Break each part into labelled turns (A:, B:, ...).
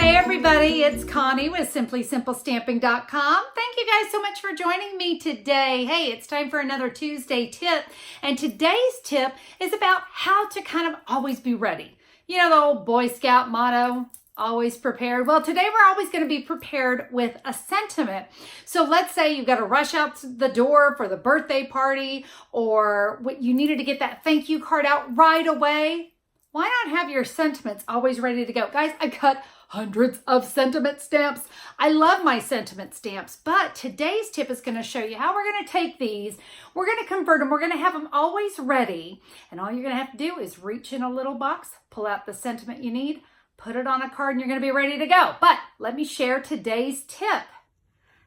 A: Hey everybody, it's Connie with simplysimplestamping.com. Thank you guys so much for joining me today. Hey, it's time for another Tuesday tip, and today's tip is about how to kind of always be ready. You know the old Boy Scout motto, always prepared? Well, today we're always going to be prepared with a sentiment. So let's say you've got to rush out to the door for the birthday party, or you needed to get that thank you card out right away. Why not have your sentiments always ready to go? Guys, I've got hundreds of sentiment stamps. I love my sentiment stamps, but today's tip is going to show you how we're going to take these, we're going to convert them, we're going to have them always ready, and all you're going to have to do is reach in a little box, pull out the sentiment you need, put it on a card, and you're going to be ready to go. But let me share today's tip.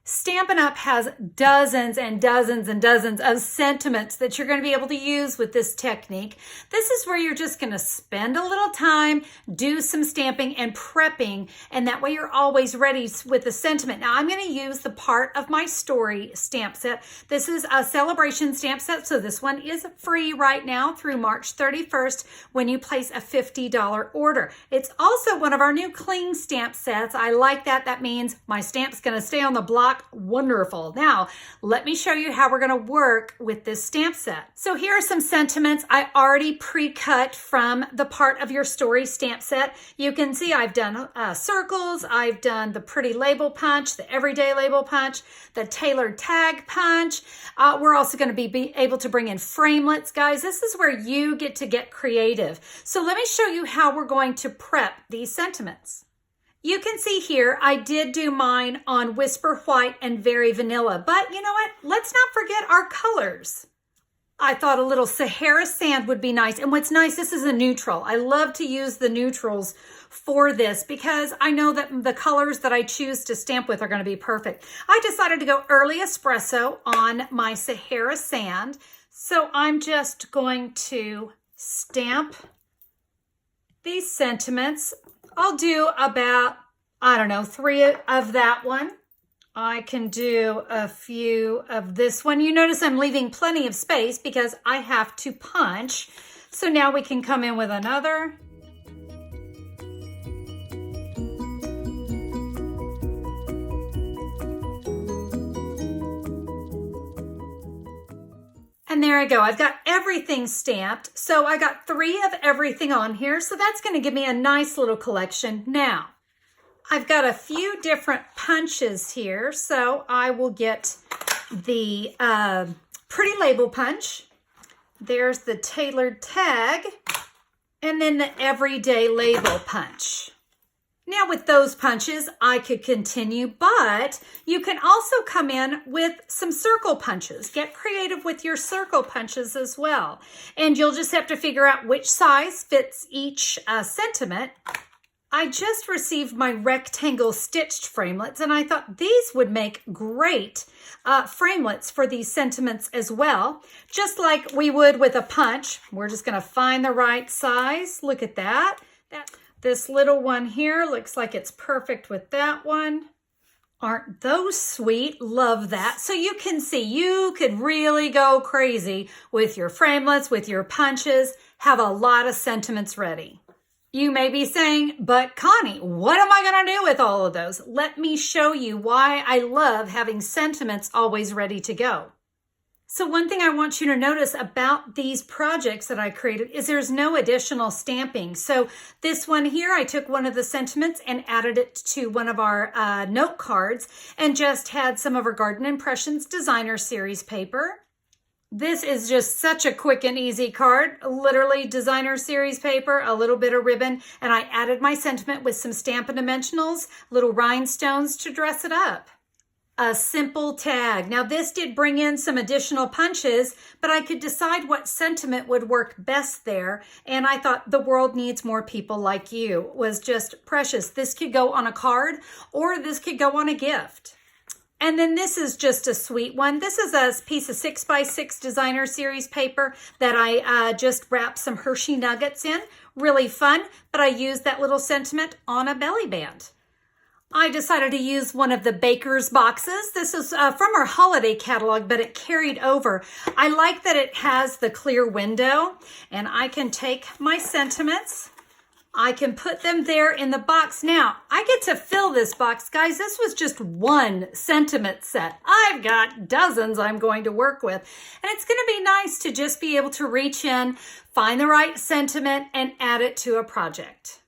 A: Stampin' Up! Has dozens and dozens and dozens of sentiments that you're going to be able to use with this technique. This is where you're just going to spend a little time, do some stamping and prepping, and that way you're always ready with the sentiment. Now, I'm going to use the part of my story stamp set. This is a celebration stamp set, so this one is free right now through March 31st when you place a $50 order. It's also one of our new cling stamp sets. I like that. That means my stamp's going to stay on the block. Wonderful. Now, let me show you how we're going to work with this stamp set. So here are some sentiments I already pre-cut from the part of your story stamp set. You can see I've done circles, I've done the pretty label punch, the everyday label punch, the tailored tag punch. We're also going to be able to bring in framelits. Guys, this is where you get to get creative. So let me show you how we're going to prep these sentiments. You can see here, I did do mine on Whisper White and Very Vanilla, but you know what? Let's not forget our colors. I thought a little Sahara Sand would be nice. And what's nice, this is a neutral. I love to use the neutrals for this because I know that the colors that I choose to stamp with are going to be perfect. I decided to go early espresso on my Sahara Sand. So I'm just going to stamp these sentiments. I'll do about, I don't know, 3 of that one. I can do a few of this one. You notice I'm leaving plenty of space because I have to punch. So now we can come in with another. And there I go. I've got everything stamped. So I got 3 of everything on here. So that's going to give me a nice little collection. Now, I've got a few different punches here. So I will get the pretty label punch. There's the tailored tag. And then the everyday label punch. Now with those punches, I could continue, but you can also come in with some circle punches. Get creative with your circle punches as well. And you'll just have to figure out which size fits each sentiment. I just received my rectangle stitched framelits, and I thought these would make great framelits for these sentiments as well. Just like we would with a punch. We're just gonna find the right size. Look at that. This little one here looks like it's perfect with that one. Aren't those sweet? Love that. So you can see you could really go crazy with your framelits, with your punches, have a lot of sentiments ready. You may be saying, but Connie, what am I going to do with all of those? Let me show you why I love having sentiments always ready to go. So one thing I want you to notice about these projects that I created is there's no additional stamping. So this one here, I took one of the sentiments and added it to one of our note cards and just had some of our Garden Impressions Designer Series paper. This is just such a quick and easy card, literally Designer Series paper, a little bit of ribbon, and I added my sentiment with some Stampin' Dimensionals, little rhinestones to dress it up. A simple tag. Now this did bring in some additional punches, but I could decide what sentiment would work best there. And I thought the world needs more people like you. It was just precious. This could go on a card or this could go on a gift. And then this is just a sweet one. This is a piece of 6x6 Designer Series paper that I just wrapped some Hershey nuggets in. Really fun, but I used that little sentiment on a belly band. I decided to use one of the Baker's boxes. This is from our holiday catalog, but it carried over. I like that it has the clear window, and I can take my sentiments. I can put them there in the box. Now, I get to fill this box. Guys, this was just one sentiment set. I've got dozens I'm going to work with. And it's going to be nice to just be able to reach in, find the right sentiment, and add it to a project.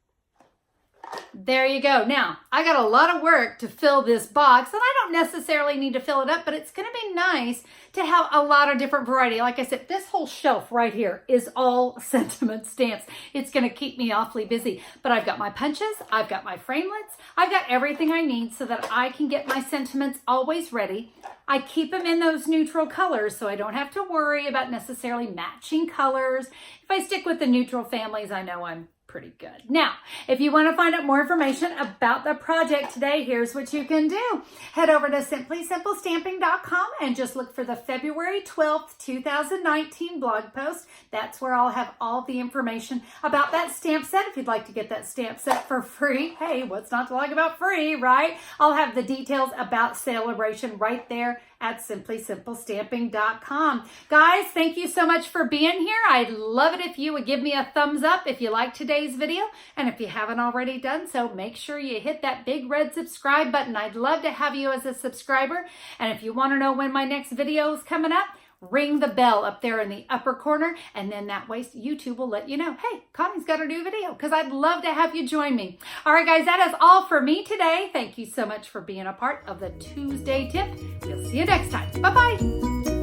A: There you go. Now, I got a lot of work to fill this box, and I don't necessarily need to fill it up, but it's going to be nice to have a lot of different variety. Like I said, this whole shelf right here is all sentiment stamps. It's going to keep me awfully busy, but I've got my punches, I've got my framelits, I've got everything I need so that I can get my sentiments always ready. I keep them in those neutral colors so I don't have to worry about necessarily matching colors. If I stick with the neutral families, I know I'm pretty good. Now, if you want to find out more information about the project today, here's what you can do. Head over to simplysimplestamping.com and just look for the February 12th, 2019 blog post. That's where I'll have all the information about that stamp set. If you'd like to get that stamp set for free, hey, what's not to like about free, right? I'll have the details about SALE-A-BRATION right there at simplysimplestamping.com. Guys, thank you so much for being here. I'd love it if you would give me a thumbs up if you liked today's video. And if you haven't already done so, make sure you hit that big red subscribe button. I'd love to have you as a subscriber. And if you want to know when my next video is coming up, ring the bell up there in the upper corner, and then that way YouTube will let you know, hey, Connie's got a new video, because I'd love to have you join me. All right, guys, that is all for me today. Thank you so much for being a part of the Tuesday tip. We'll see you next time. Bye-bye.